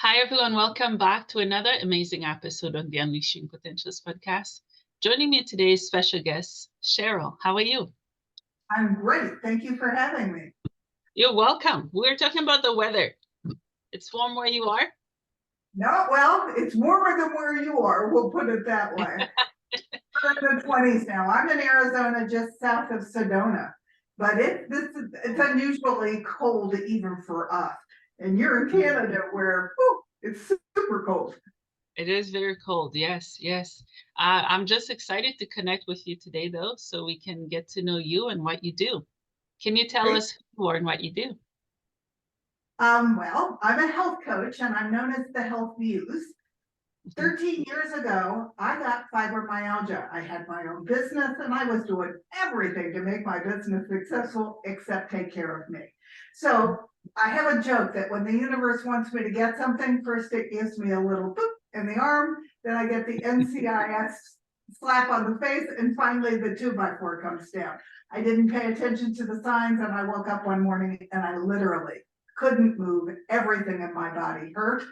Hi, everyone. Welcome back to another amazing episode on the Unleashing Potentials podcast. Joining me today is special guest, Cheryl. How are you? I'm great. Thank you for having me. You're welcome. We're talking about the weather. It's warm where you are? No, well, it's warmer than where you are. We'll put it that way. We're in the 20s now. I'm in Arizona, just south of Sedona, but it's unusually cold even for us. And you're in Canada, where it's super cold. It is very cold. Yes, yes. I'm just excited to connect with you today, though, so we can get to know you and what you do. Can you tell us who you are and what you do? Well, I'm a health coach, and I'm known as the Health Muse. 13 years ago, I got fibromyalgia. I had my own business and I was doing everything to make my business successful except take care of me. So I have a joke that when the universe wants me to get something, first it gives me a little boop in the arm, then I get the NCIS slap on the face, and finally the 2x4 comes down. I didn't pay attention to the signs, and I woke up one morning and I literally couldn't move. Everything in my body hurt.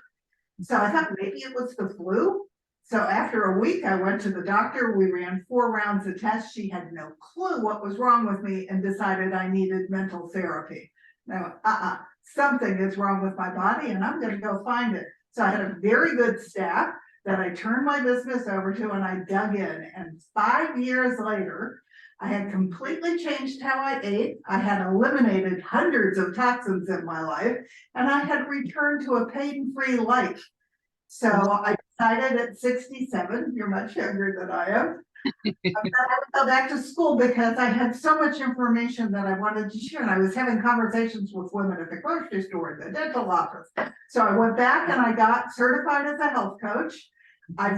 So I thought maybe it was the flu. So after a week, I went to the doctor. We ran 4 rounds of tests. She had no clue what was wrong with me and decided I needed mental therapy. And I went, something is wrong with my body and I'm going to go find it. So I had a very good staff that I turned my business over to, and I dug in. And 5 years later, I had completely changed how I ate. I had eliminated hundreds of toxins in my life, and I had returned to a pain-free life. So I decided at 67, you're much younger than I am, that I would go back to school because I had so much information that I wanted to share. And I was having conversations with women at the grocery store, the dental office. So I went back and I got certified as a health coach. I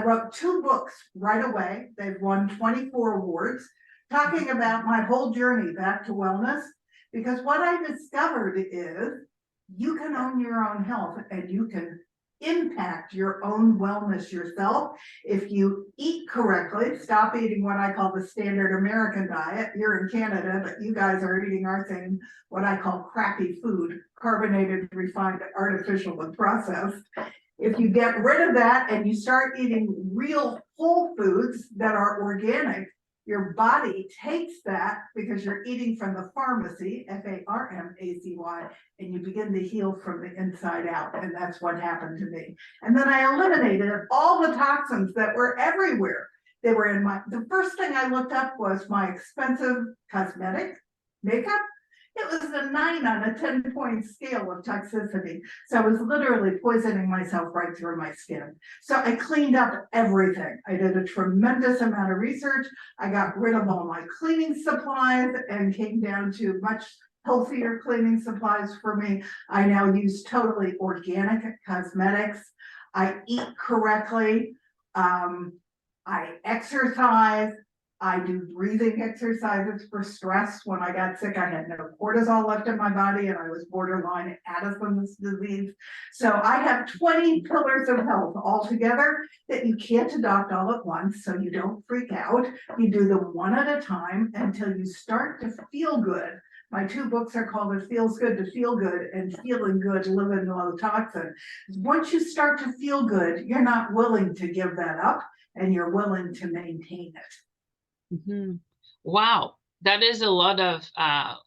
wrote 2 books right away. They've won 24 awards, talking about my whole journey back to wellness. Because what I discovered is you can own your own health and you can impact your own wellness yourself if you eat correctly. Stop eating what I call the standard American diet. You're in Canada, but you guys are eating our same, what I call crappy food, carbonated, refined, artificial, and processed. If you get rid of that and you start eating real whole foods that are organic, your body takes that because you're eating from the pharmacy, Pharmacy, and you begin to heal from the inside out. And that's what happened to me. And then I eliminated all the toxins that were everywhere. They were in the first thing I looked up was my expensive cosmetic makeup. It was a 9 on a 10-point scale of toxicity. So I was literally poisoning myself right through my skin. So I cleaned up everything. I did a tremendous amount of research. I got rid of all my cleaning supplies and came down to much healthier cleaning supplies for me. I now use totally organic cosmetics. I eat correctly. I exercise. I do breathing exercises for stress. When I got sick, I had no cortisol left in my body and I was borderline Addison's disease. So I have 20 pillars of health altogether that you can't adopt all at once, so you don't freak out. You do them one at a time until you start to feel good. My 2 books are called It Feels Good to Feel Good and Feeling Good, Living Low Toxin. Once you start to feel good, you're not willing to give that up and you're willing to maintain it. Mm-hmm. Wow, that is a lot of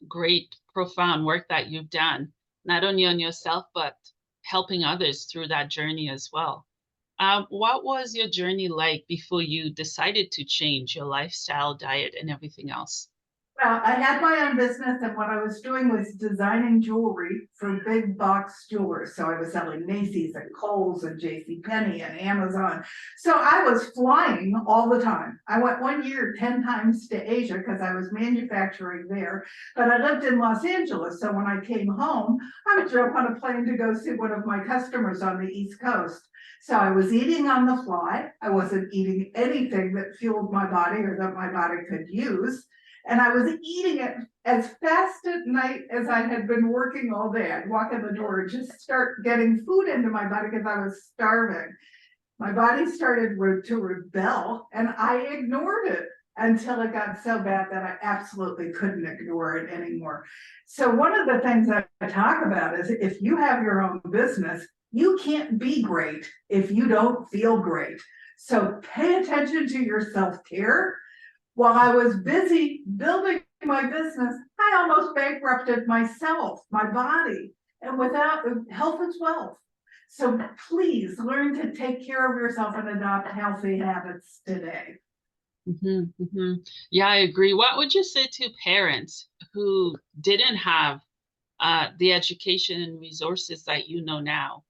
great, profound work that you've done, not only on yourself, but helping others through that journey as well. What was your journey like before you decided to change your lifestyle, diet, and everything else? Well, I had my own business, and what I was doing was designing jewelry for big box jewelers. So I was selling Macy's and Kohl's and JCPenney and Amazon. So I was flying all the time. I went 1 year 10 times to Asia because I was manufacturing there. But I lived in Los Angeles. So when I came home, I would jump on a plane to go see one of my customers on the East Coast. So I was eating on the fly. I wasn't eating anything that fueled my body or that my body could use. And I was eating it as fast at night as I had been working all day. I'd walk in the door and just start getting food into my body because I was starving. My body started to rebel and I ignored it until it got so bad that I absolutely couldn't ignore it anymore. So one of the things that I talk about is if you have your own business, You can't be great if you don't feel great. So pay attention to your self-care. While I was busy building my business, I almost bankrupted myself, my body, and without health is wealth. So please learn to take care of yourself and adopt healthy habits today. Yeah, I agree. What would you say to parents who didn't have the education and resources that you know now?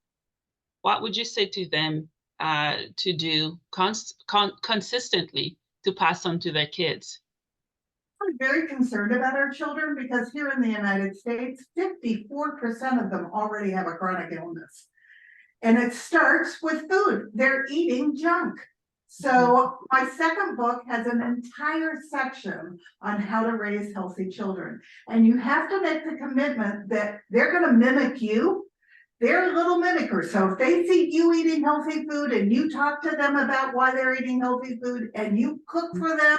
What would you say to them to do consistently to pass on to their kids? I'm very concerned about our children because here in the United States, 54% of them already have a chronic illness. And it starts with food. They're eating junk. So my second book has an entire section on how to raise healthy children. And you have to make the commitment that they're going to mimic you. They're little mimickers. So if they see you eating healthy food and you talk to them about why they're eating healthy food and you cook for them,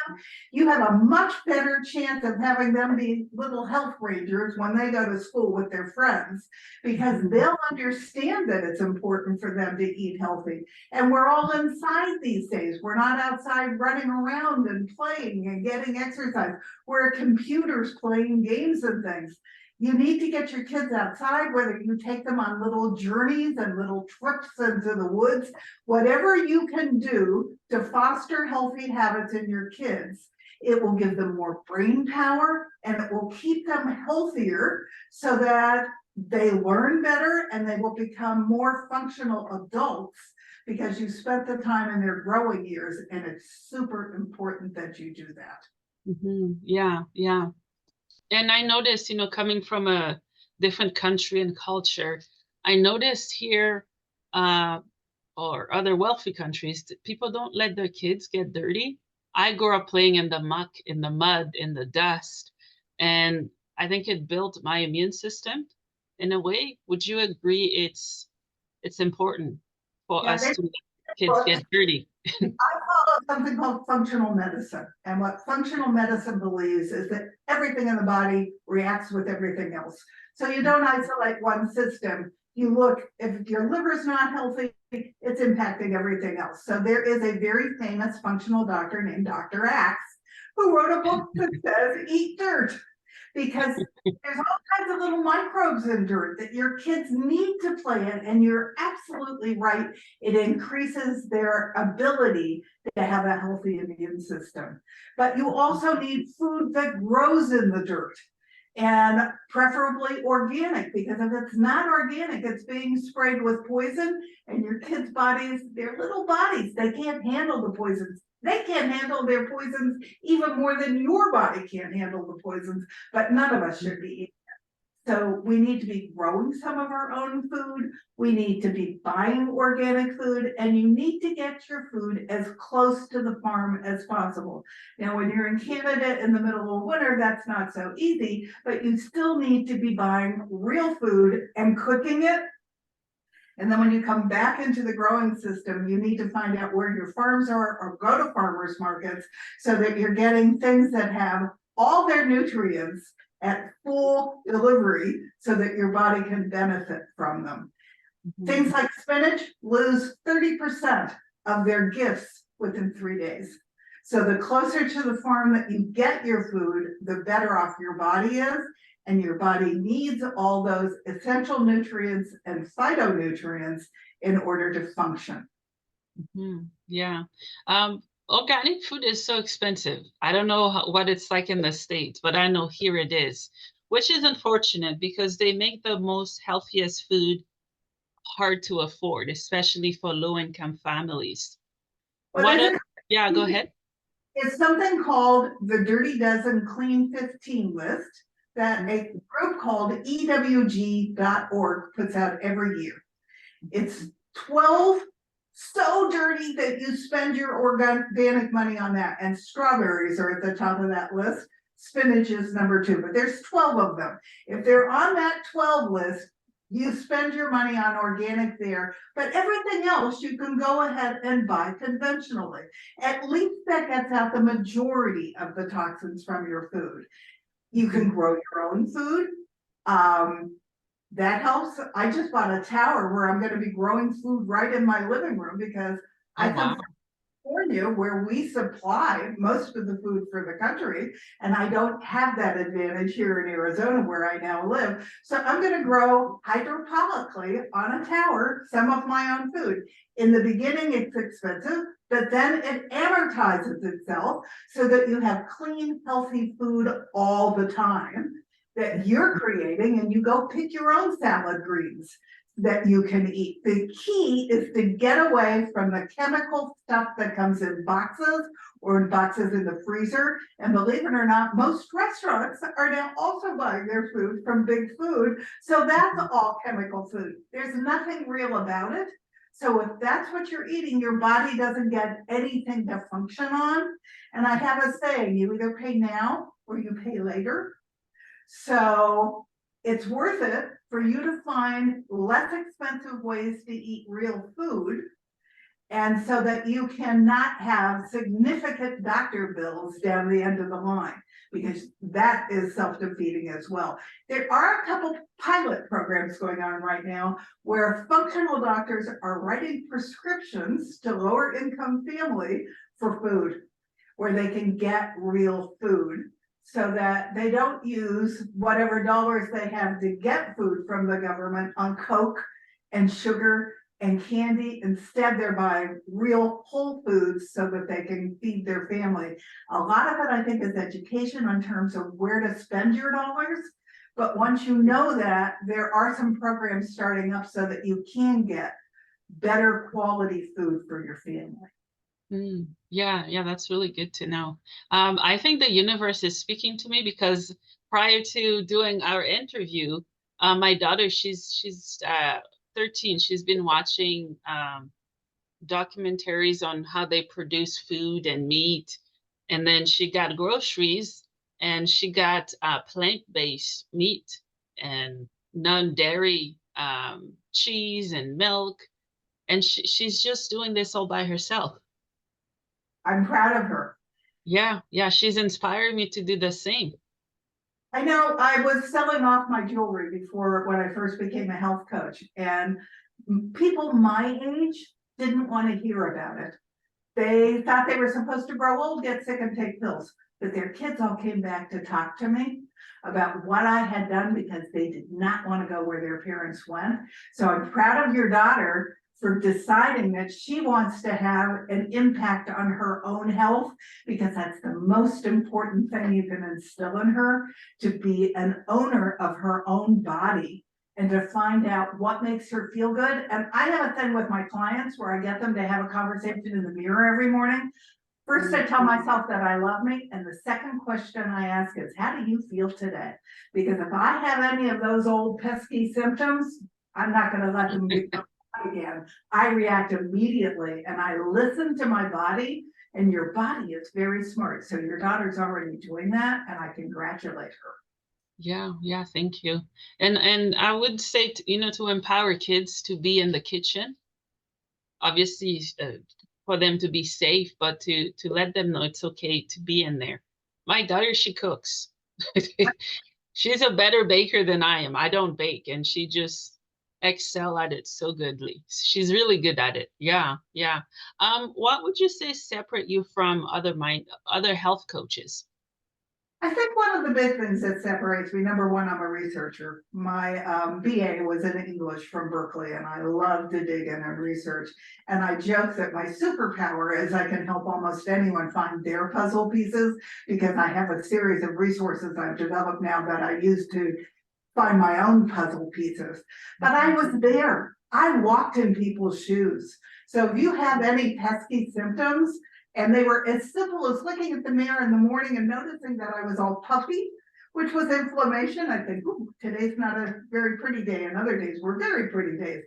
you have a much better chance of having them be little health rangers when they go to school with their friends, because they'll understand that it's important for them to eat healthy. And we're all inside these days. We're not outside running around and playing and getting exercise. We're at computers playing games and things. You need to get your kids outside, whether you take them on little journeys and little trips into the woods, whatever you can do to foster healthy habits in your kids. It will give them more brain power and it will keep them healthier so that they learn better and they will become more functional adults, because you spent the time in their growing years, and it's super important that you do that. Yeah, yeah. And I noticed, coming from a different country and culture, I noticed here, or other wealthy countries, that people don't let their kids get dirty. I grew up playing in the muck, in the mud, in the dust, and I think it built my immune system in a way. Would you agree it's important for us to let kids get dirty? I follow something called functional medicine. And what functional medicine believes is that everything in the body reacts with everything else. So you don't isolate one system. You look, if your liver's not healthy, it's impacting everything else. So there is a very famous functional doctor named Dr. Axe who wrote a book that says eat dirt, because there's all kinds of little microbes in dirt that your kids need to play in. And you're absolutely right. It increases their ability to have a healthy immune system. But you also need food that grows in the dirt, and preferably organic, because if it's not organic, it's being sprayed with poison, and your kids' bodies, their little bodies, they can't handle the poisons. They can't handle their poisons even more than your body can't handle the poisons, but none of us should be eating it. So we need to be growing some of our own food. We need to be buying organic food, and you need to get your food as close to the farm as possible. Now, when you're in Canada in the middle of winter, that's not so easy, but you still need to be buying real food and cooking it. And then when you come back into the growing system, you need to find out where your farms are or go to farmers markets so that you're getting things that have all their nutrients at full delivery so that your body can benefit from them. Things like spinach lose 30% of their gifts within 3 days. So the closer to the farm that you get your food, the better off your body is. And your body needs all those essential nutrients and phytonutrients in order to function. Yeah. Organic food is so expensive. I don't know what it's like in the States, but I know here it is, which is unfortunate because they make the most healthiest food hard to afford, especially for low-income families. Yeah, go ahead. It's something called the Dirty Dozen Clean 15 list that a group called EWG.org puts out every year. It's 12 so dirty that you spend your organic money on that, and strawberries are at the top of that list. Spinach is number 2, but there's 12 of them. If they're on that 12 list, you spend your money on organic there, but everything else you can go ahead and buy conventionally. At least that gets out the majority of the toxins from your food. You can grow your own food. That helps. I just bought a tower where I'm going to be growing food right in my living room because I Oh, come wow. from California where we supply most of the food for the country, and I don't have that advantage here in Arizona where I now live. So I'm going to grow hydroponically on a tower some of my own food. In the beginning, it's expensive, but then it amortizes itself so that you have clean, healthy food all the time that you're creating, and you go pick your own salad greens that you can eat. The key is to get away from the chemical stuff that comes in boxes or in boxes in the freezer. And believe it or not, most restaurants are now also buying their food from Big Food. So that's all chemical food. There's nothing real about it. So if that's what you're eating, your body doesn't get anything to function on. And I have a saying, you either pay now or you pay later. So it's worth it for you to find less expensive ways to eat real food, and so that you cannot have significant doctor bills down the end of the line, because that is self-defeating as well. There are a couple pilot programs going on right now where functional doctors are writing prescriptions to lower income family for food, where they can get real food, so that they don't use whatever dollars they have to get food from the government on Coke and sugar and candy. Instead, they're buying real whole foods so that they can feed their family. A lot of it, I think, is education in terms of where to spend your dollars. But once you know that, there are some programs starting up so that you can get better quality food for your family. Yeah, yeah, that's really good to know. I think the universe is speaking to me because prior to doing our interview, my daughter, she's 13. She's been watching documentaries on how they produce food and meat, and then she got groceries and she got plant-based meat and non-dairy cheese and milk, and she's just doing this all by herself. I'm proud of her. Yeah, yeah, she's inspired me to do the same. I know I was selling off my jewelry before when I first became a health coach, and people my age didn't want to hear about it. They thought they were supposed to grow old, get sick, and take pills. But their kids all came back to talk to me about what I had done because they did not want to go where their parents went. So I'm proud of your daughter for deciding that she wants to have an impact on her own health, because that's the most important thing you can instill in her, to be an owner of her own body and to find out what makes her feel good. And I have a thing with my clients where I get them to have a conversation in the mirror every morning. First, I tell myself that I love me. And the second question I ask is, how do you feel today? Because if I have any of those old pesky symptoms, I'm not going to let them become again. I react immediately and I listen to my body, and your body is very smart. So your daughter's already doing that, and I congratulate her. Yeah, yeah, thank you. And I would say, to empower kids to be in the kitchen, obviously, for them to be safe, but to let them know it's okay to be in there. My daughter, she cooks. She's a better baker than I am. I don't bake, and she just excel at it so goodly. She's really good at it. Yeah, yeah. What would you say separate you from other health coaches? I think one of the big things that separates me, number one, I'm a researcher. My BA was in English from Berkeley, and I love to dig in and research. And I joke that my superpower is I can help almost anyone find their puzzle pieces, because I have a series of resources I've developed now that I use to find my own puzzle pieces. But I was there. I walked in people's shoes. So if you have any pesky symptoms, and they were as simple as looking at the mirror in the morning and noticing that I was all puffy, which was inflammation, I think, ooh, today's not a very pretty day, and other days were very pretty days.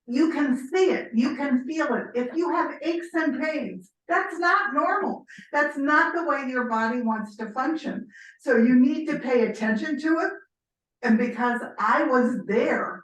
You can see it, you can feel it. If you have aches and pains, that's not normal. That's not the way your body wants to function. So you need to pay attention to it. And because I was there,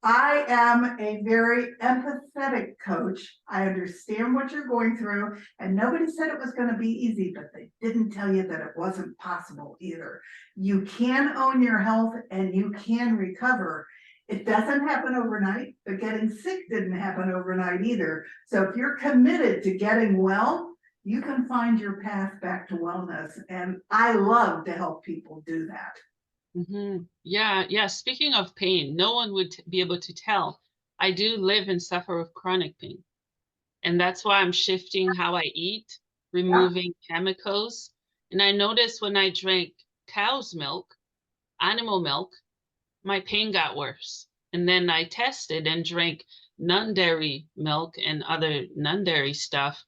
I am a very empathetic coach. I understand what you're going through, and nobody said it was going to be easy, but they didn't tell you that it wasn't possible either. You can own your health and you can recover. It doesn't happen overnight, but getting sick didn't happen overnight either. So if you're committed to getting well, you can find your path back to wellness. And I love to help people do that. Yeah. Speaking of pain, no one would be able to tell. I do live and suffer with chronic pain. And that's why I'm shifting how I eat, removing chemicals. And I noticed when I drank cow's milk, animal milk, my pain got worse. And then I tested and drank non-dairy milk and other non-dairy stuff.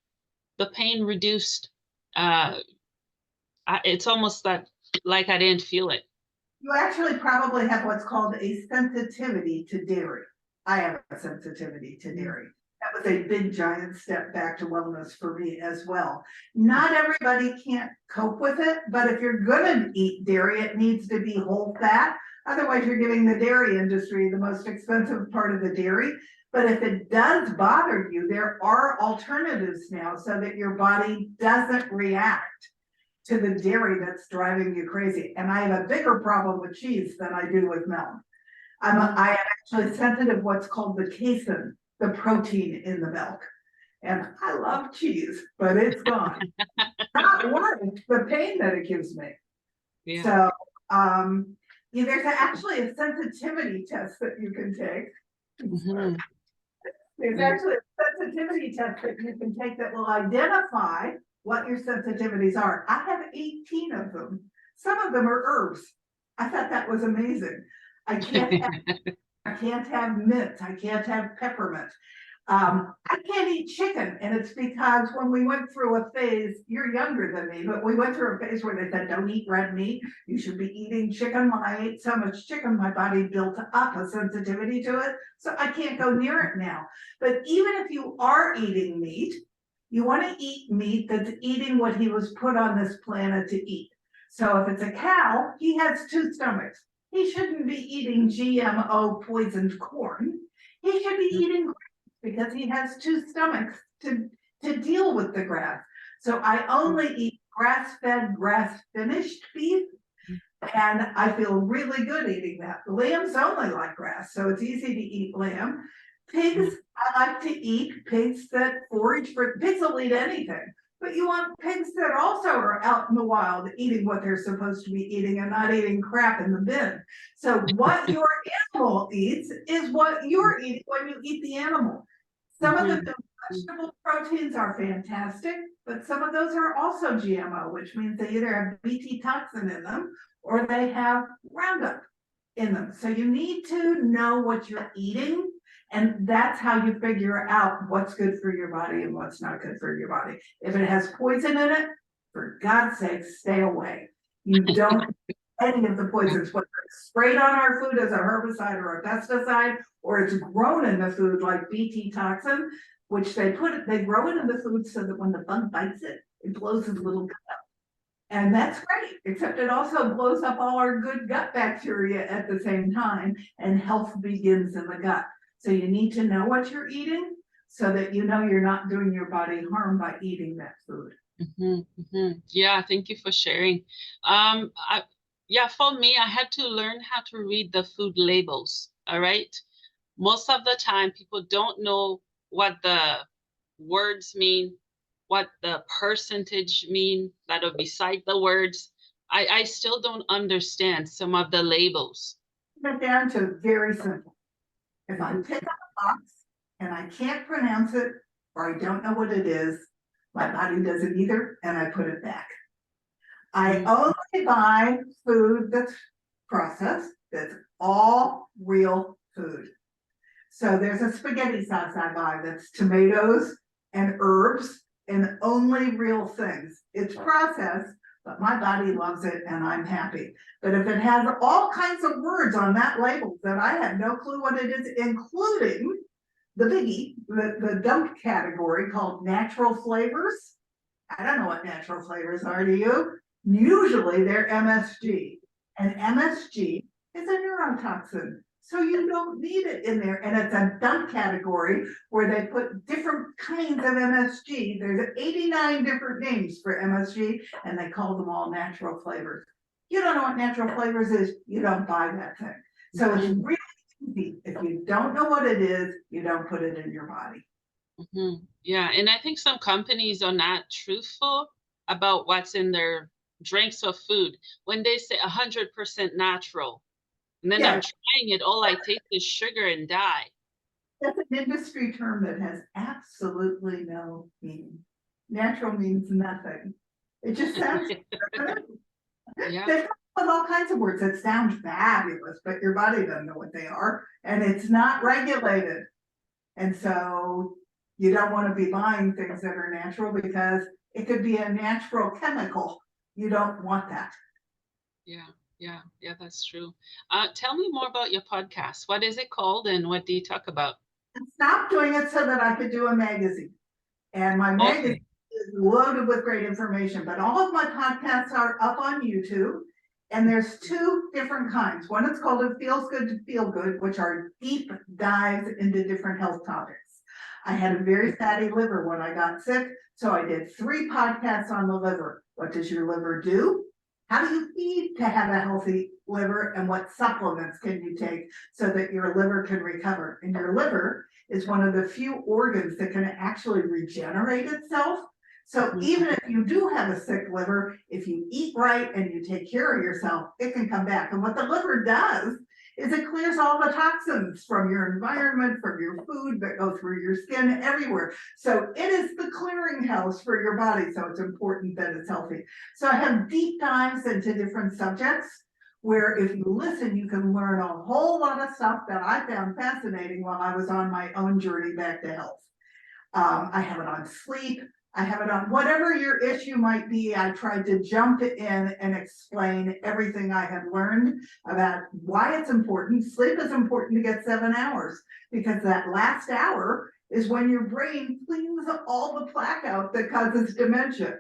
The pain reduced. It's almost like I didn't feel it. You actually probably have what's called a sensitivity to dairy. I have a sensitivity to dairy. That was a big giant step back to wellness for me as well. Not everybody can't cope with it, but if you're gonna eat dairy, it needs to be whole fat. Otherwise, you're giving the dairy industry the most expensive part of the dairy. But if it does bother you, there are alternatives now so that your body doesn't react to the dairy that's driving you crazy. And I have a bigger problem with cheese than I do with milk. I am actually sensitive what's called the casein, the protein in the milk. And I love cheese, but it's gone. Not worth the pain that it gives me. Yeah. So there's actually a sensitivity test that you can take. There's actually a sensitivity test that you can take that will identify what your sensitivities are. I have 18 of them. Some of them are herbs. I thought that was amazing. I can't have mint. I can't have peppermint. I can't eat chicken. And it's because when we went through a phase, you're younger than me, but we went through a phase where they said, don't eat red meat. You should be eating chicken. When I ate so much chicken, my body built up a sensitivity to it. So I can't go near it now. But even if you are eating meat, you want to eat meat that's eating what he was put on this planet to eat. So if it's a cow, he has two stomachs. He shouldn't be eating GMO poisoned corn. He should be eating grass because he has two stomachs to deal with the grass. So I only eat grass-fed, grass-finished beef, and I feel really good eating that. Lambs only like grass, so it's easy to eat lamb. Pigs, I like to eat pigs that forage for, pigs will eat anything, but you want pigs that also are out in the wild eating what they're supposed to be eating and not eating crap in the bin. So what your animal eats is what you're eating when you eat the animal. Some of the vegetable proteins are fantastic, but some of those are also GMO, which means they either have BT toxin in them or they have Roundup in them. So you need to know what you're eating. And that's how you figure out what's good for your body and what's not good for your body. If it has poison in it, for God's sake, stay away. You don't need any of the poisons, whether it's sprayed on our food as a herbicide or a pesticide, or it's grown in the food like BT toxin, which they grow it in the food so that when the bug bites it, it blows its little gut up. And that's great, except it also blows up all our good gut bacteria at the same time, and health begins in the gut. So you need to know what you're eating so that you know you're not doing your body harm by eating that food. Yeah, thank you for sharing. Yeah, for me, I had to learn how to read the food labels, all right? Most of the time, people don't know what the words mean, what the percentage mean that are beside the words. I still don't understand some of the labels. Get down to very simple. If I pick up a box and I can't pronounce it or I don't know what it is, my body doesn't either, and I put it back. I only buy food that's processed, that's all real food. So there's a spaghetti sauce I buy that's tomatoes and herbs and only real things. It's processed, but my body loves it and I'm happy. But if it has all kinds of words on that label that I have no clue what it is, including the biggie, the dump category called natural flavors. I don't know what natural flavors are to you. Usually they're MSG, and MSG is a neurotoxin. So you don't need it in there. And it's a dump category where they put different kinds of MSG. There's 89 different names for MSG, and they call them all natural flavors. You don't know what natural flavors is, you don't buy that thing. So it's really If you don't know what it is, you don't put it in your body. Yeah, and I think some companies are not truthful about what's in their drinks or food when they say 100% natural. And then I'm Yeah, trying it, all I taste is sugar and dye. that's an industry term that has absolutely no meaning. Natural means nothing. It just sounds Yeah, they come up with all kinds of words that sound fabulous, but your body doesn't know what they are, and it's not regulated. And so you don't want to be buying things that are natural because it could be a natural chemical. You don't want that. yeah, that's true. Tell me more about your podcast. What is it called and what do you talk about? I stopped doing it so that I could do a magazine. And my magazine Okay. is loaded with great information, but all of my podcasts are up on YouTube. And there's two different kinds. One is called It Feels Good to Feel Good, which are deep dives into different health topics. I had a very fatty liver when I got sick, so I did 3 podcasts on the liver. What does your liver do? How do you feed to have a healthy liver, and what supplements can you take so that your liver can recover? And your liver is one of the few organs that can actually regenerate itself. So even if you do have a sick liver, if you eat right and you take care of yourself, it can come back. And what the liver does is it clears all the toxins from your environment, from your food that go through your skin, everywhere. So it is the clearinghouse for your body. So it's important that it's healthy. So I have deep dives into different subjects where if you listen, you can learn a whole lot of stuff that I found fascinating while I was on my own journey back to health. I have it on sleep. I have it on whatever your issue might be. I tried to jump in and explain everything I had learned about why it's important. Sleep is important to get 7 hours because that last hour is when your brain cleans all the plaque out that causes dementia.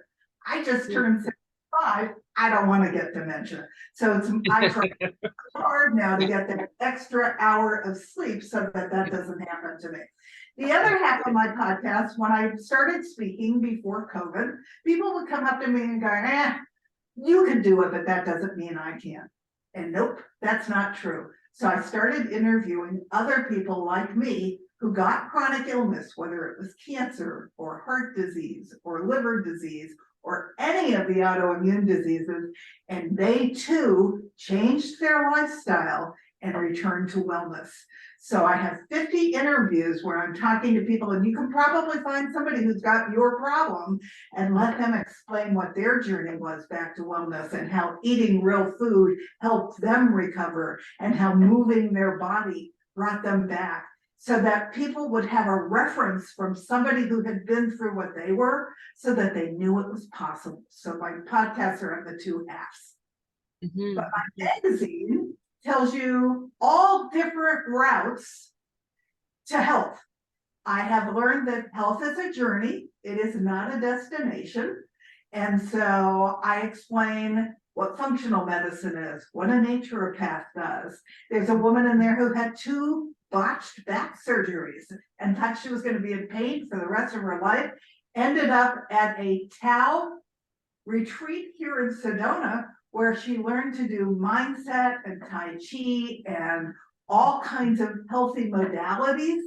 I just turned 65. I don't want to get dementia. So I try hard now to get that extra hour of sleep so that that doesn't happen to me. The other half of my podcast, when I started speaking before COVID, people would come up to me and go, you can do it, but that doesn't mean I can. And nope, that's not true. So I started interviewing other people like me who got chronic illness, whether it was cancer or heart disease or liver disease or any of the autoimmune diseases, and they too changed their lifestyle and returned to wellness. So I have 50 interviews where I'm talking to people, and you can probably find somebody who's got your problem and let them explain what their journey was back to wellness and how eating real food helped them recover and how moving their body brought them back, so that people would have a reference from somebody who had been through what they were so that they knew it was possible. So my podcasts are in the 2 halves. But my magazine tells you all different routes to health. I have learned that health is a journey. It is not a destination. And so I explain what functional medicine is, what a naturopath does. There's a woman in there who had 2 botched back surgeries and thought she was going to be in pain for the rest of her life, ended up at a Tao retreat here in Sedona, where she learned to do mindset and Tai Chi and all kinds of healthy modalities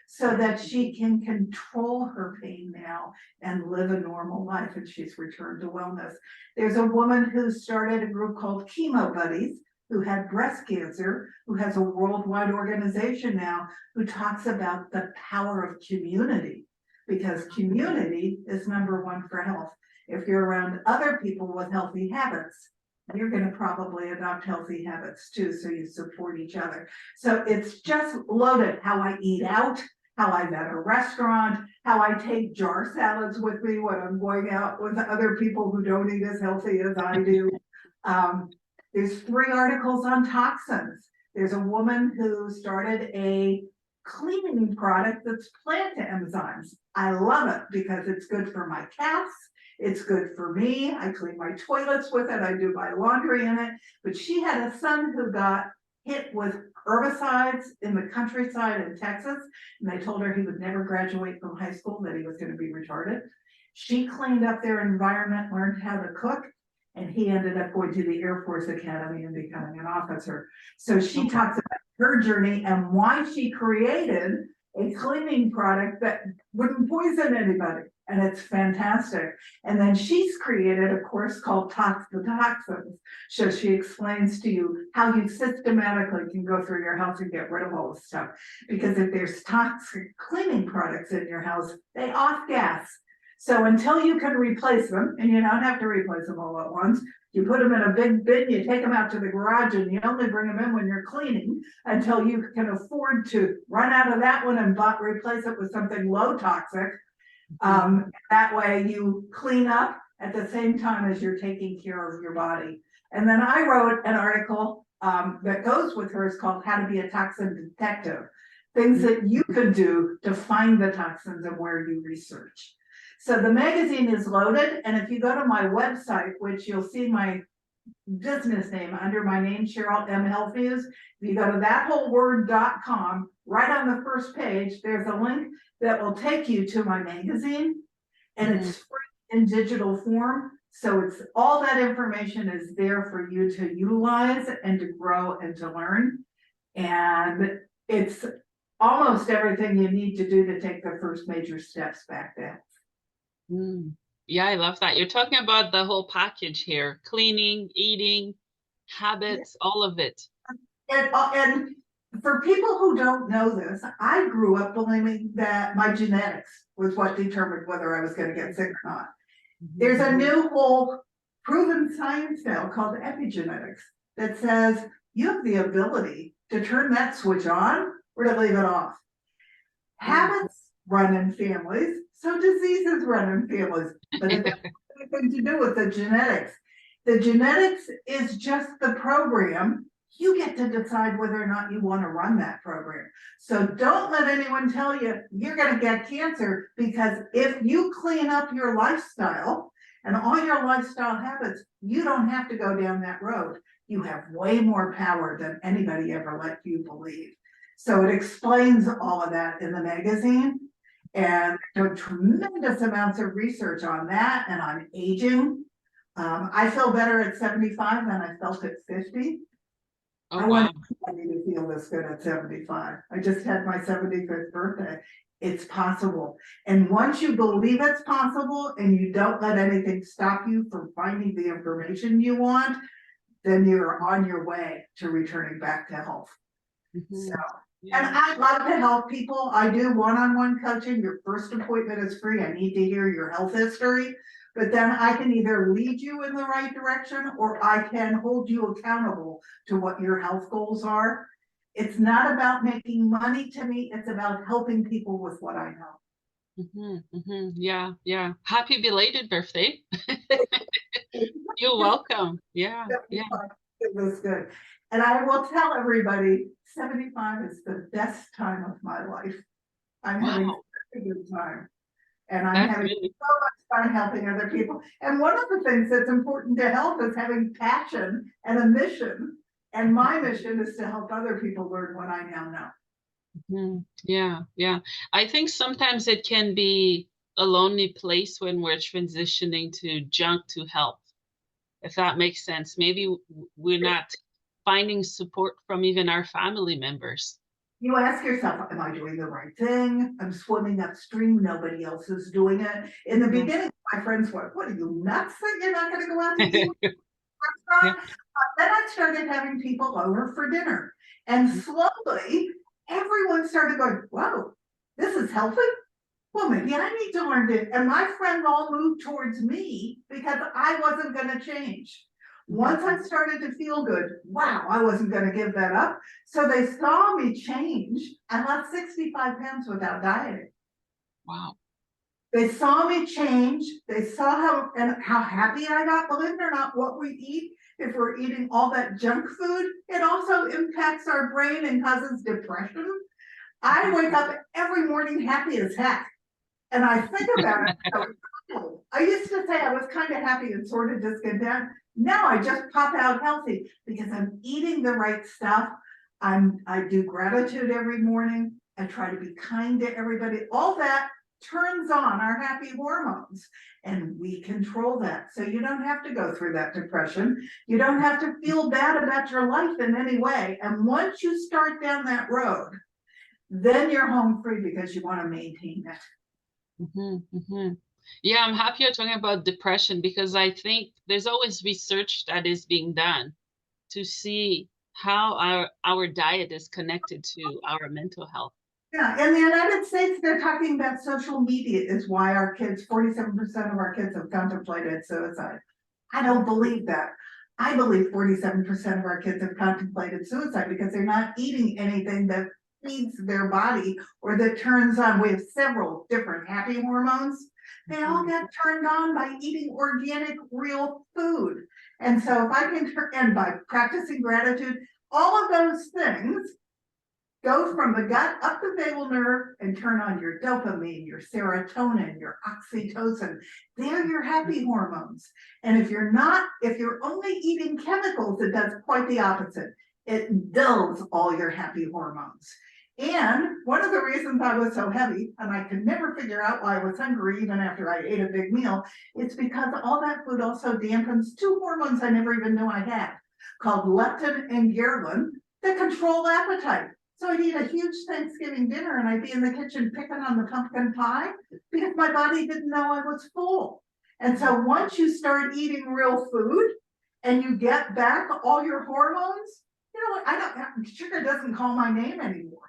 so that she can control her pain now and live a normal life, and she's returned to wellness. There's a woman who started a group called Chemo Buddies, who had breast cancer, who has a worldwide organization now, who talks about the power of community, because community is #1 for health. If you're around other people with healthy habits, you're going to probably adopt healthy habits too, so you support each other. So it's just loaded. How I eat out, how I'm at a restaurant, how I take jar salads with me when I'm going out with other people who don't eat as healthy as I do. There's 3 articles on toxins. There's a woman who started a cleaning product that's plant enzymes. I love it because it's good for my cats. It's good for me. I clean my toilets with it. I do my laundry in it. But she had a son who got hit with herbicides in the countryside in Texas, and they told her he would never graduate from high school, that he was going to be retarded. She cleaned up their environment, learned how to cook, and he ended up going to the Air Force Academy and becoming an officer. So she talks about her journey and why she created a cleaning product that wouldn't poison anybody. And it's fantastic. And then she's created a course called the Toxins. So she explains to you how you systematically can go through your house and get rid of all the stuff. Because if there's toxic cleaning products in your house, they off gas. So until you can replace them, and you don't have to replace them all at once, you put them in a big bin, you take them out to the garage, and you only bring them in when you're cleaning until you can afford to run out of that one and replace it with something low toxic. That way you clean up at the same time as you're taking care of your body. And then I wrote an article that goes with hers called How to Be a Toxin Detective. Things that you could do to find the toxins and where you research. So the magazine is loaded, and if you go to my website, which you'll see my business name under my name, Cheryl M. Health News, if you go to thatwholeword.com, right on the first page, there's a link that will take you to my magazine, and it's free in digital form. So it's all that information is there for you to utilize and to grow and to learn. And it's almost everything you need to do to take the first major steps back there. Yeah, I love that. You're talking about the whole package here: cleaning, eating, habits, all of it. And for people who don't know this, I grew up believing that my genetics was what determined whether I was going to get sick or not. There's a new whole proven science now called epigenetics that says you have the ability to turn that switch on or to leave it off. Habits run in families, so diseases run in families, but it doesn't have anything to do with the genetics. The genetics is just the program. You get to decide whether or not you want to run that program. So don't let anyone tell you you're going to get cancer, because if you clean up your lifestyle and all your lifestyle habits, you don't have to go down that road. You have way more power than anybody ever let you believe. So it explains all of that in the magazine, and there are tremendous amounts of research on that and on aging. I feel better at 75 than I felt at 50. Oh, I wow. want everybody to feel this good at 75. I just had my 75th birthday. It's possible. And once you believe it's possible and you don't let anything stop you from finding the information you want, then you're on your way to returning back to health. So, and I love to help people. I do one-on-one coaching. Your first appointment is free. I need to hear your health history, but then I can either lead you in the right direction or I can hold you accountable to what your health goals are. It's not about making money to me. It's about helping people with what I know. Yeah, yeah. Happy belated birthday. You're welcome. Yeah, yeah. It was good. And I will tell everybody, 75 is the best time of my life. I'm having a good time. And I'm having so much fun helping other people. And one of the things that's important to health is having passion and a mission. And my mission is to help other people learn what I now know. Yeah, yeah. I think sometimes it can be a lonely place when we're transitioning to junk to health, if that makes sense. Maybe we're not finding support from even our family members. You ask yourself, am I doing the right thing? I'm swimming upstream. Nobody else is doing it. In the beginning, my friends were, what are you, nuts that you're not going to go out to eat? Then I started having people over for dinner. And slowly, everyone started going, whoa, this is healthy? Well, maybe I need to learn it. And my friends all moved towards me because I wasn't going to change. Once I started to feel good, wow, I wasn't going to give that up. So they saw me change. I lost 65 pounds without dieting. Wow. They saw me change. They saw how happy I got. Believe it or not, what we eat, if we're eating all that junk food, it also impacts our brain and causes depression. I wake up every morning happy as heck. And I think about it. I used to say I was kind of happy and sort of discontent. Now I just pop out healthy because I'm eating the right stuff. I do gratitude every morning. I try to be kind to everybody. All that turns on our happy hormones, and we control that. So you don't have to go through that depression. You don't have to feel bad about your life in any way. And once you start down that road, then you're home free because you want to maintain it. Yeah, I'm happy you're talking about depression, because I think there's always research that is being done to see how our diet is connected to our mental health. Yeah, in the United States, they're talking about social media is why our kids, 47% of our kids have contemplated suicide. I don't believe that. I believe 47% of our kids have contemplated suicide because they're not eating anything that feeds their body or that turns on. We have several different happy hormones. They all get turned on by eating organic, real food. And so if I can and by practicing gratitude, all of those things go from the gut up the vagal nerve and turn on your dopamine, your serotonin, your oxytocin. They're your happy hormones. And if you're only eating chemicals, it does quite the opposite. It dulls all your happy hormones. And one of the reasons I was so heavy, and I could never figure out why I was hungry even after I ate a big meal, it's because all that food also dampens two hormones I never even knew I had, called leptin and ghrelin, that control appetite. So I'd eat a huge Thanksgiving dinner and I'd be in the kitchen picking on the pumpkin pie because my body didn't know I was full. And so once you start eating real food and you get back all your hormones, you know what, sugar doesn't call my name anymore.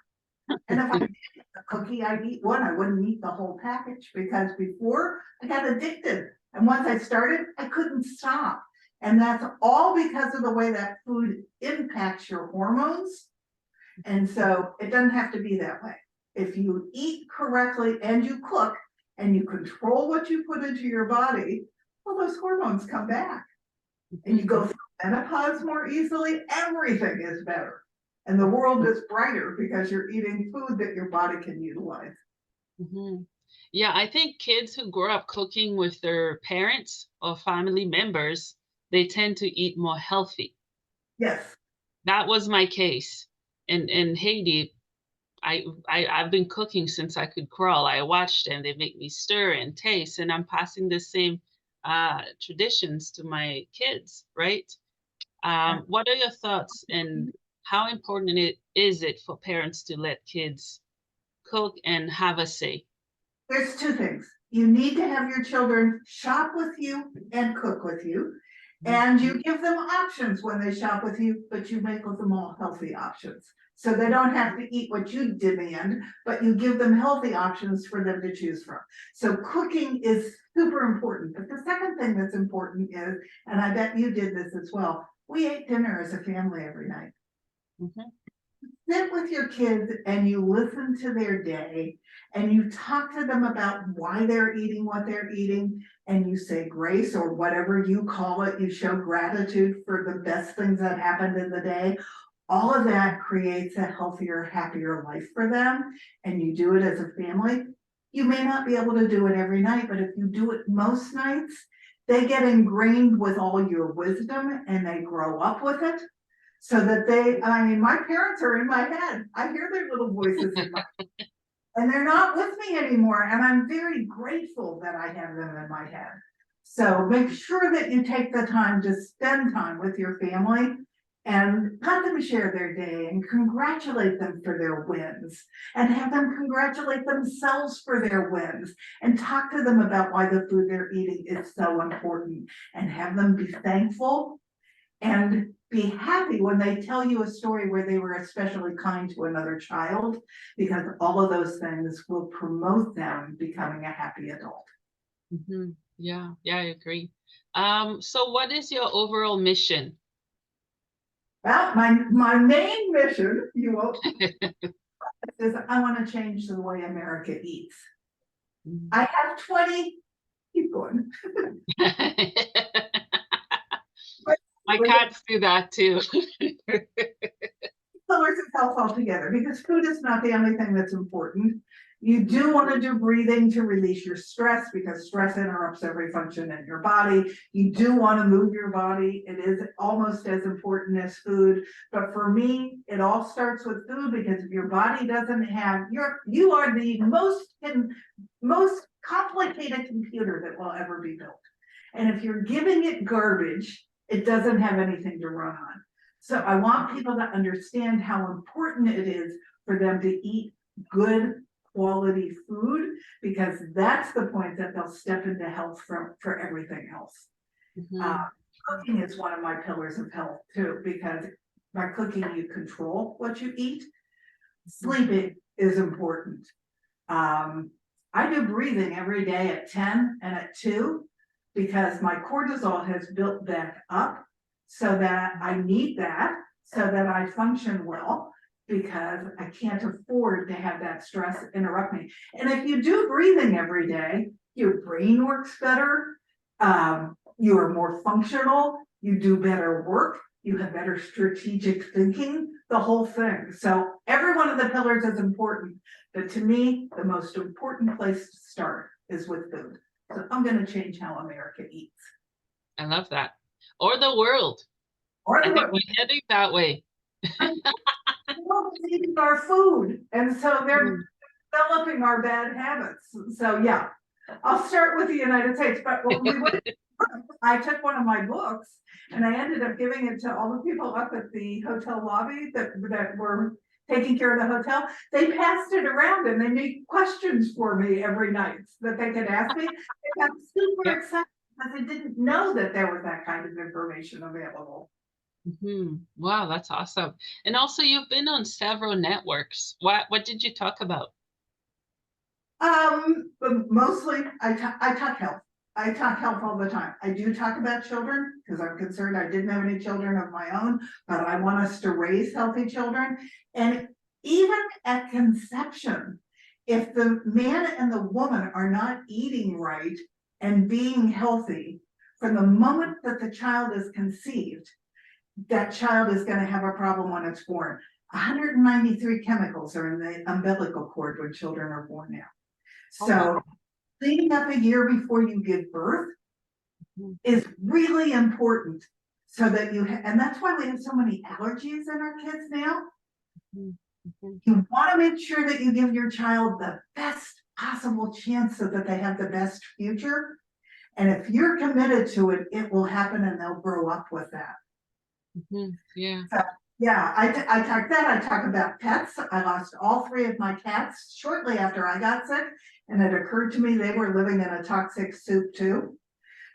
And if I did a cookie, I'd eat one. I wouldn't eat the whole package because before I got addicted. And once I started, I couldn't stop. And that's all because of the way that food impacts your hormones. And so it doesn't have to be that way. If you eat correctly and you cook and you control what you put into your body, well, those hormones come back. And you go through menopause more easily. Everything is better. And the world is brighter because you're eating food that your body can utilize. Yeah, I think kids who grow up cooking with their parents or family members, they tend to eat more healthy. Yes. That was my case. In Haiti, I've been cooking since I could crawl. I watched them. They make me stir and taste, and I'm passing the same traditions to my kids, right? What are your thoughts, and how important is it for parents to let kids cook and have a say? There's two things. You need to have your children shop with you and cook with you. And you give them options when they shop with you, but you make them all healthy options. So they don't have to eat what you demand, but you give them healthy options for them to choose from. So cooking is super important. But the second thing that's important is, and I bet you did this as well, we ate dinner as a family every night. Sit with your kids and you listen to their day and you talk to them about why they're eating what they're eating, and you say grace or whatever you call it. You show gratitude for the best things that happened in the day. All of that creates a healthier, happier life for them, and you do it as a family. You may not be able to do it every night, but if you do it most nights, they get ingrained with all your wisdom and they grow up with it. So that my parents are in my head. I hear their little voices in my head. And they're not with me anymore. And I'm very grateful that I have them in my head. So make sure that you take the time to spend time with your family and let them share their day and congratulate them for their wins and have them congratulate themselves for their wins and talk to them about why the food they're eating is so important and have them be thankful and be happy when they tell you a story where they were especially kind to another child, because all of those things will promote them becoming a happy adult. Yeah, I agree. So what is your overall mission? Well, my main mission, is I want to change the way America eats. I have 20, keep going. My cats do that too. Colors itself altogether, because food is not the only thing that's important. You do want to do breathing to release your stress because stress interrupts every function in your body. You do want to move your body. It is almost as important as food. But for me, it all starts with food because if your body doesn't have, you are the most complicated computer that will ever be built. And if you're giving it garbage, it doesn't have anything to run on. So I want people to understand how important it is for them to eat good quality food, because that's the point that they'll step into health for everything else. Cooking is one of my pillars of health too, because by cooking you control what you eat. Sleeping is important. I do breathing every day at 10 and at 2 because my cortisol has built back up, so that I need that so that I function well, because I can't afford to have that stress interrupt me. And if you do breathing every day, your brain works better, you are more functional, you do better work, you have better strategic thinking, the whole thing. So every one of the pillars is important, but to me, the most important place to start is with food. So I'm going to change how America eats. I love that. Or the world. Or I think we're heading that way. Eating our food, and so they're developing our bad habits. So yeah, I'll start with the United States. But when we went, I took one of my books and I ended up giving it to all the people up at the hotel lobby that were taking care of the hotel. They passed it around and they made questions for me every night that they could ask me. They got super excited because they didn't know that there was that kind of information available. Wow, that's awesome. And also, you've been on several networks. What did you talk about? But mostly I talk health. I talk health all the time. I do talk about children because I'm concerned I didn't have any children of my own, but I want us to raise healthy children. And even at conception, if the man and the woman are not eating right and being healthy, from the moment that the child is conceived, that child is going to have a problem when it's born. 193 chemicals are in the umbilical cord when children are born now. So cleaning up a year before you give birth is really important, so that and that's why we have so many allergies in our kids now. You want to make sure that you give your child the best possible chance so that they have the best future. And if you're committed to it, it will happen and they'll grow up with that. Yeah. So, yeah, I talk that. I talk about pets. I lost all 3 of my cats shortly after I got sick, and it occurred to me they were living in a toxic soup too.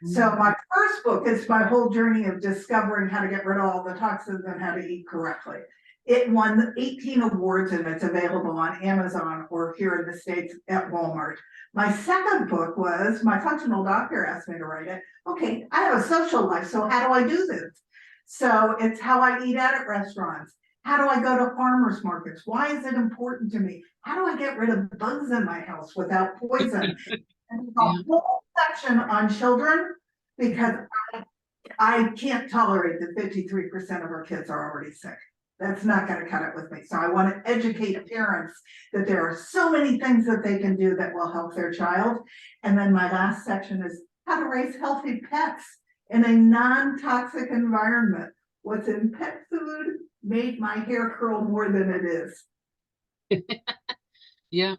So my first book is my whole journey of discovering how to get rid of all the toxins and how to eat correctly. It won 18 awards and it's available on Amazon or here in the States at Walmart. My second book was, my functional doctor asked me to write it. Okay, I have a social life, so how do I do this? So it's how I eat out at restaurants. How do I go to farmers markets? Why is it important to me? How do I get rid of bugs in my house without poison? And a whole section on children, because I can't tolerate that 53% of our kids are already sick. That's not going to cut it with me. So I want to educate parents that there are so many things that they can do that will help their child. And then my last section is how to raise healthy pets in a non-toxic environment. What's in pet food made my hair curl more than it is. Yeah.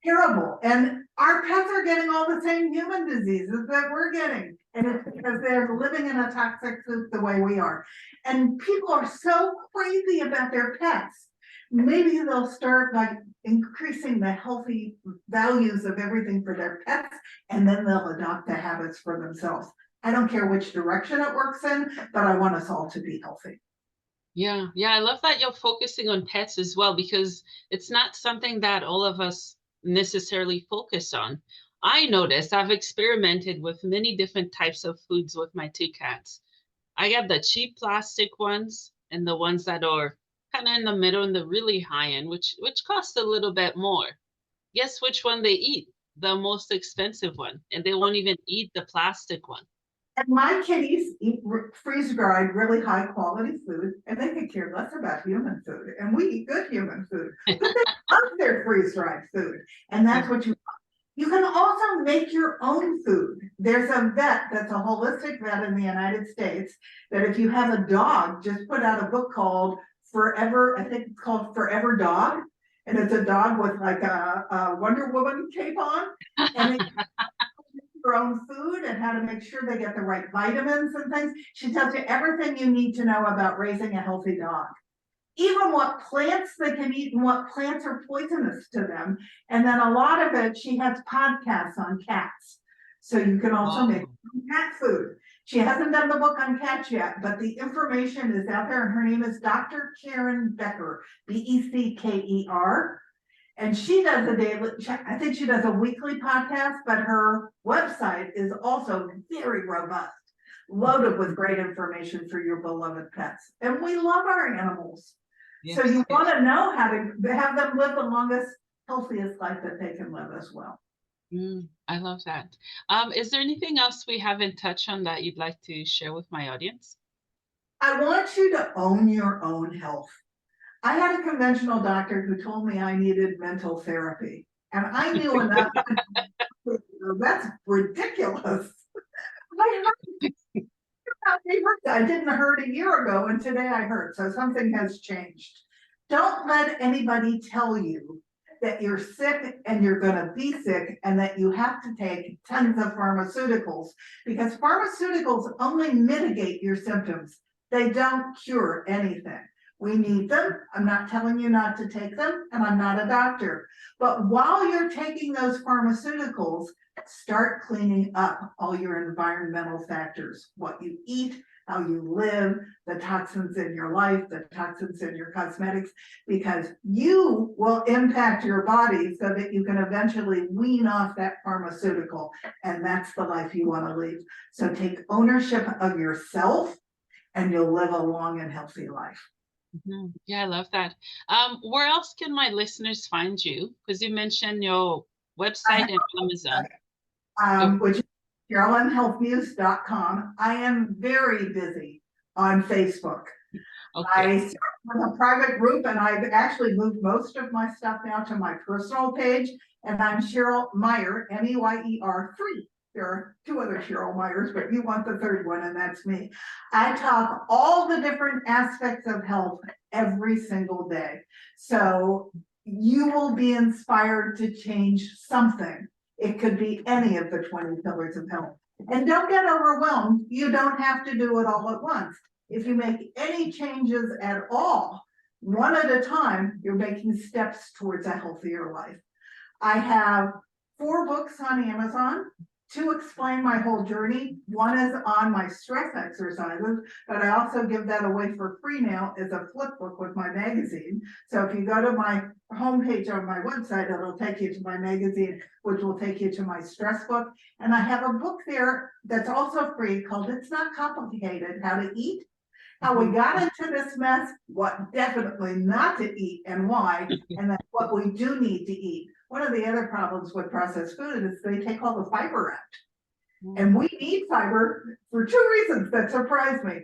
Terrible. And our pets are getting all the same human diseases that we're getting. And it's because they're living in a toxic soup the way we are. And people are so crazy about their pets. Maybe they'll start by increasing the healthy values of everything for their pets, and then they'll adopt the habits for themselves. I don't care which direction it works in, but I want us all to be healthy. Yeah. I love that you're focusing on pets as well, because it's not something that all of us necessarily focus on. I noticed I've experimented with many different types of foods with my 2 cats. I got the cheap plastic ones and the ones that are kind of in the middle and the really high end, which cost a little bit more. Guess which one they eat? The most expensive one, and they won't even eat the plastic one. And my kitties eat freeze-dried, really high-quality food, and they could care less about human food. And we eat good human food, but they love their freeze-dried food. And that's what you can also make your own food. There's a vet that's a holistic vet in the United States that if you have a dog, just put out a book called Forever, I think it's called Forever Dog. And it's a dog with like a Wonder Woman cape on. And it's your own food and how to make sure they get the right vitamins and things. She tells you everything you need to know about raising a healthy dog. Even what plants they can eat and what plants are poisonous to them. And then a lot of it, she has podcasts on cats. So you can also make cat food. She hasn't done the book on cats yet, but the information is out there, and her name is Dr. Karen Becker, Becker. And she does a daily, I think she does a weekly podcast, but her website is also very robust, loaded with great information for your beloved pets. And we love our animals. Yes, so you want to know how to have them live the longest, healthiest life that they can live as well. I love that. Is there anything else we haven't touched on that you'd like to share with my audience? I want you to own your own health. I had a conventional doctor who told me I needed mental therapy, and I knew enough. That's ridiculous. I didn't hurt a year ago, and today I hurt, so something has changed. Don't let anybody tell you that you're sick and you're going to be sick and that you have to take tons of pharmaceuticals, because pharmaceuticals only mitigate your symptoms. They don't cure anything. We need them. I'm not telling you not to take them, and I'm not a doctor. But while you're taking those pharmaceuticals, start cleaning up all your environmental factors, what you eat, how you live, the toxins in your life, the toxins in your cosmetics, because you will impact your body so that you can eventually wean off that pharmaceutical, and that's the life you want to lead. So take ownership of yourself, and you'll live a long and healthy life. Yeah, I love that. Where else can my listeners find you? Because you mentioned your website and Amazon. Which is CherylMHealthMuse.com. I am very busy on Facebook. Okay. I started a private group, and I've actually moved most of my stuff now to my personal page, and I'm Cheryl Meyer, Meyer 3. There are 2 other Cheryl Meyers, but you want the 3rd one, and that's me. I talk all the different aspects of health every single day. So you will be inspired to change something. It could be any of the 20 pillars of health. And don't get overwhelmed. You don't have to do it all at once. If you make any changes at all, one at a time, you're making steps towards a healthier life. I have 4 books on Amazon to explain my whole journey. One is on my stress exercises, but I also give that away for free now as a flip book with my magazine. So if you go to my homepage on my website, it'll take you to my magazine, which will take you to my stress book. And I have a book there that's also free called It's Not Complicated, How to Eat, How We Got Into This Mess, What Definitely Not to Eat and Why, and then what we do need to eat. One of the other problems with processed food is they take all the fiber out. And we need fiber for 2 reasons that surprise me.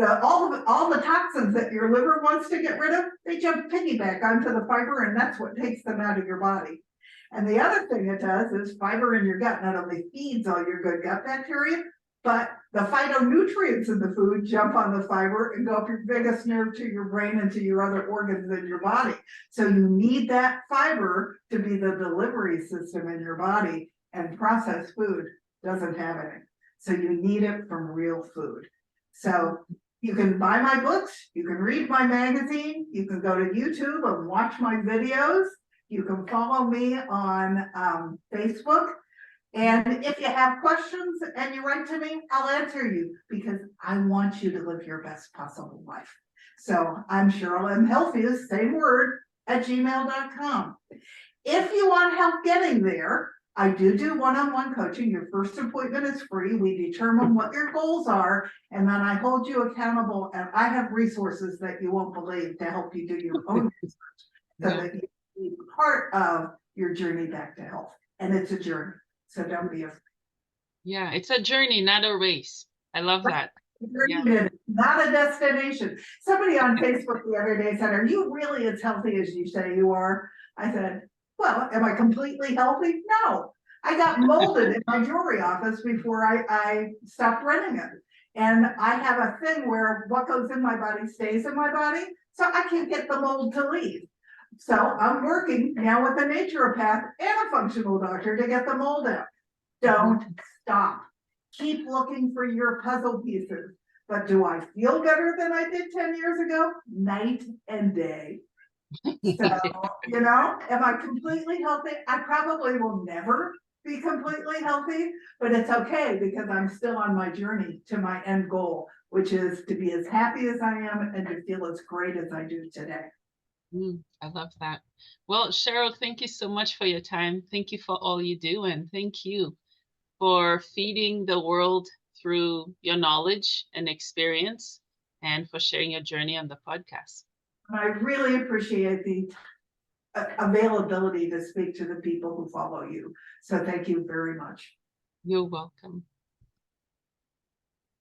All the toxins that your liver wants to get rid of, they jump piggyback onto the fiber, and that's what takes them out of your body. And the other thing it does is fiber in your gut not only feeds all your good gut bacteria, but the phytonutrients in the food jump on the fiber and go up your biggest nerve to your brain and to your other organs in your body. So you need that fiber to be the delivery system in your body, and processed food doesn't have any. So you need it from real food. So you can buy my books, you can read my magazine, you can go to YouTube and watch my videos, you can follow me on Facebook. And if you have questions and you write to me, I'll answer you, because I want you to live your best possible life. So I'm Cheryl MHealthMuse, same word, @gmail.com. If you want help getting there, I do one-on-one coaching. Your first appointment is free. We determine what your goals are, and then I hold you accountable, and I have resources that you won't believe to help you do your own research so that you can be part of your journey back to health. And it's a journey. So don't be afraid. Yeah, it's a journey, not a race. I love that. Yeah. Not a destination. Somebody on Facebook the other day said, "Are you really as healthy as you say you are?" I said, "Well, am I completely healthy? No. I got molded in my jewelry office before I stopped running it. And I have a thing where what goes in my body stays in my body, so I can't get the mold to leave. So I'm working now with a naturopath and a functional doctor to get the mold out. Don't stop. Keep looking for your puzzle pieces. But do I feel better than I did 10 years ago? Night and day. So, am I completely healthy? I probably will never be completely healthy, but it's okay because I'm still on my journey to my end goal, which is to be as happy as I am and to feel as great as I do today. I love that. Well, Cheryl, thank you so much for your time. Thank you for all you do. And thank you for feeding the world through your knowledge and experience and for sharing your journey on the podcast. I really appreciate the availability to speak to the people who follow you. So thank you very much. You're welcome.